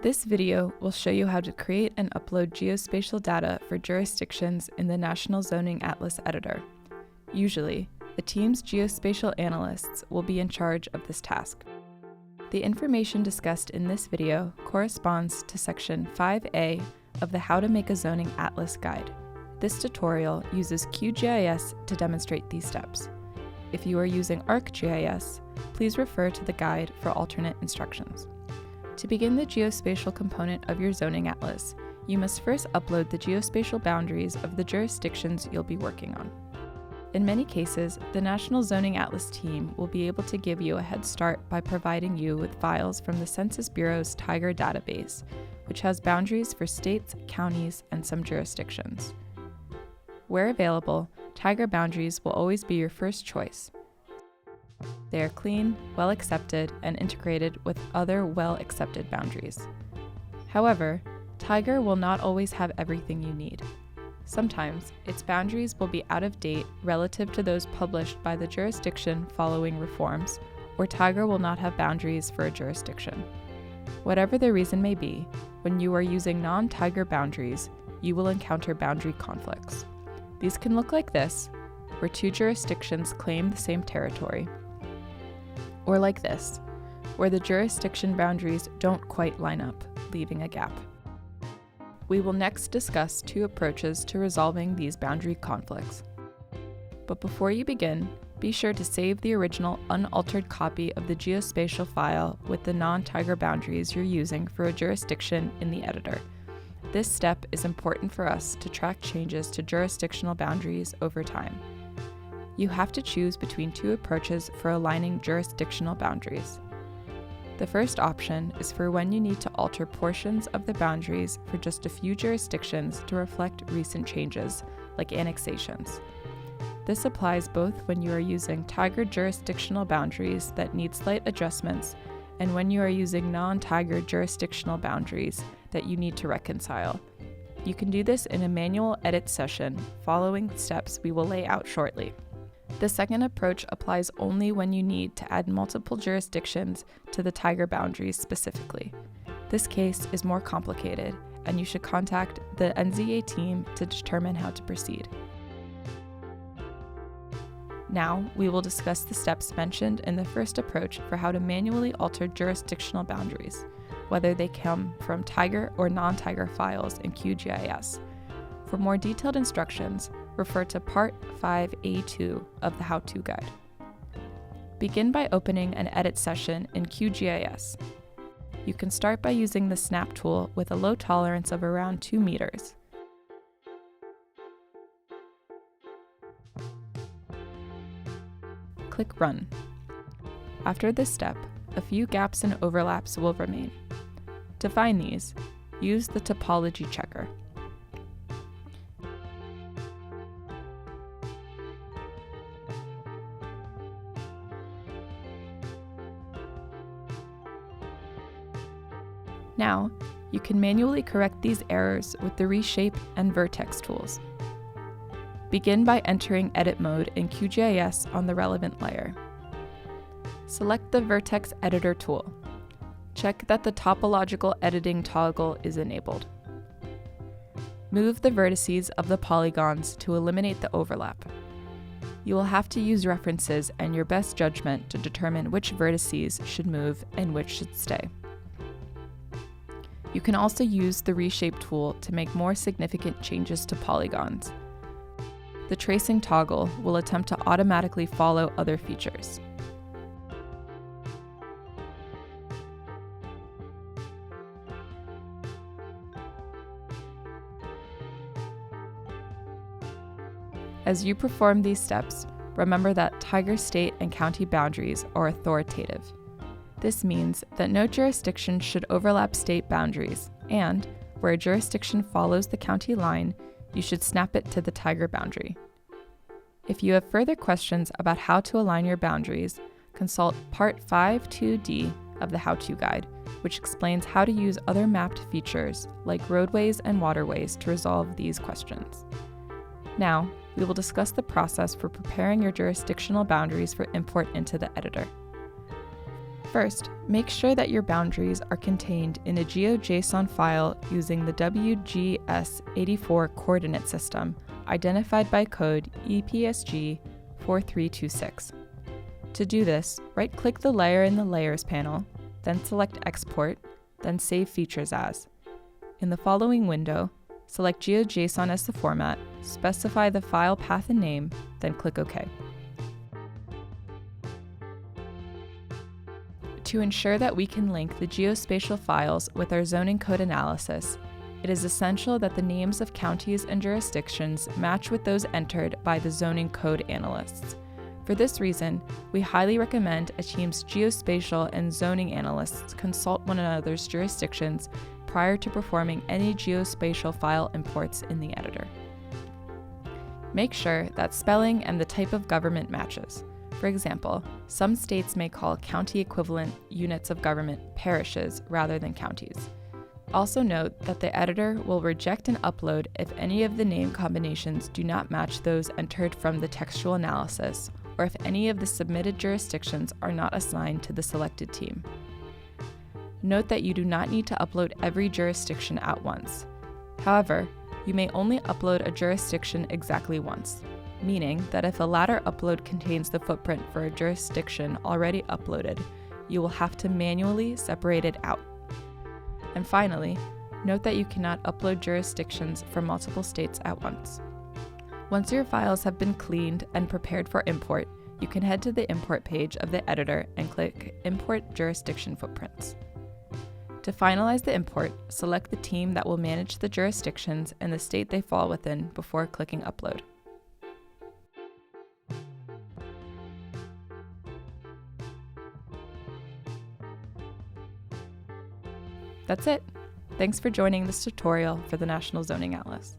This video will show you how to create and upload geospatial data for jurisdictions in the National Zoning Atlas editor. Usually, the team's geospatial analysts will be in charge of this task. The information discussed in this video corresponds to Section 5A of the How to Make a Zoning Atlas Guide. This tutorial uses QGIS to demonstrate these steps. If you are using ArcGIS, please refer to the guide for alternate instructions. To begin the geospatial component of your zoning atlas, you must first upload the geospatial boundaries of the jurisdictions you'll be working on. In many cases, the National Zoning Atlas team will be able to give you a head start by providing you with files from the Census Bureau's Tiger database, which has boundaries for states, counties, and some jurisdictions. Where available, Tiger boundaries will always be your first choice. They are clean, well-accepted, and integrated with other well-accepted boundaries. However, Tiger will not always have everything you need. Sometimes, its boundaries will be out of date relative to those published by the jurisdiction following reforms, or Tiger will not have boundaries for a jurisdiction. Whatever the reason may be, when you are using non-Tiger boundaries, you will encounter boundary conflicts. These can look like this, where two jurisdictions claim the same territory, or like this, where the jurisdiction boundaries don't quite line up, leaving a gap. We will next discuss two approaches to resolving these boundary conflicts. But before you begin, be sure to save the original unaltered copy of the geospatial file with the non-Tiger boundaries you're using for a jurisdiction in the editor. This step is important for us to track changes to jurisdictional boundaries over time. You have to choose between two approaches for aligning jurisdictional boundaries. The first option is for when you need to alter portions of the boundaries for just a few jurisdictions to reflect recent changes, like annexations. This applies both when you are using Tiger jurisdictional boundaries that need slight adjustments and when you are using non-Tiger jurisdictional boundaries that you need to reconcile. You can do this in a manual edit session following the steps we will lay out shortly. The second approach applies only when you need to add multiple jurisdictions to the Tiger boundaries specifically. This case is more complicated, and you should contact the NZA team to determine how to proceed. Now, we will discuss the steps mentioned in the first approach for how to manually alter jurisdictional boundaries, whether they come from Tiger or non-Tiger files in QGIS. For more detailed instructions, refer to Part 5A2 of the How-To Guide. Begin by opening an edit session in QGIS. You can start by using the Snap tool with a low tolerance of around 2 meters. Click Run. After this step, a few gaps and overlaps will remain. To find these, use the topology checker. Now, you can manually correct these errors with the Reshape and Vertex tools. Begin by entering Edit mode in QGIS on the relevant layer. Select the Vertex Editor tool. Check that the topological editing toggle is enabled. Move the vertices of the polygons to eliminate the overlap. You will have to use references and your best judgment to determine which vertices should move and which should stay. You can also use the Reshape tool to make more significant changes to polygons. The tracing toggle will attempt to automatically follow other features. As you perform these steps, remember that Tiger state and county boundaries are authoritative. This means that no jurisdiction should overlap state boundaries, and where a jurisdiction follows the county line, you should snap it to the Tiger boundary. If you have further questions about how to align your boundaries, consult Part 5.2d of the How-To Guide, which explains how to use other mapped features like roadways and waterways to resolve these questions. Now, we will discuss the process for preparing your jurisdictional boundaries for import into the editor. First, make sure that your boundaries are contained in a GeoJSON file using the WGS84 coordinate system, identified by code EPSG 4326. To do this, right-click the layer in the Layers panel, then select Export, then Save Features As. In the following window, select GeoJSON as the format, specify the file path and name, then click OK. To ensure that we can link the geospatial files with our zoning code analysis, it is essential that the names of counties and jurisdictions match with those entered by the zoning code analysts. For this reason, we highly recommend a team's geospatial and zoning analysts consult one another's jurisdictions prior to performing any geospatial file imports in the editor. Make sure that spelling and the type of government matches. For example, some states may call county equivalent units of government parishes rather than counties. Also note that the editor will reject an upload if any of the name combinations do not match those entered from the textual analysis, or if any of the submitted jurisdictions are not assigned to the selected team. Note that you do not need to upload every jurisdiction at once. However, you may only upload a jurisdiction exactly once, meaning that if a latter upload contains the footprint for a jurisdiction already uploaded, you will have to manually separate it out. And finally, note that you cannot upload jurisdictions from multiple states at once. Once your files have been cleaned and prepared for import, you can head to the import page of the editor and click Import Jurisdiction Footprints. To finalize the import, select the team that will manage the jurisdictions and the state they fall within before clicking Upload. That's it. Thanks for joining this tutorial for the National Zoning Atlas.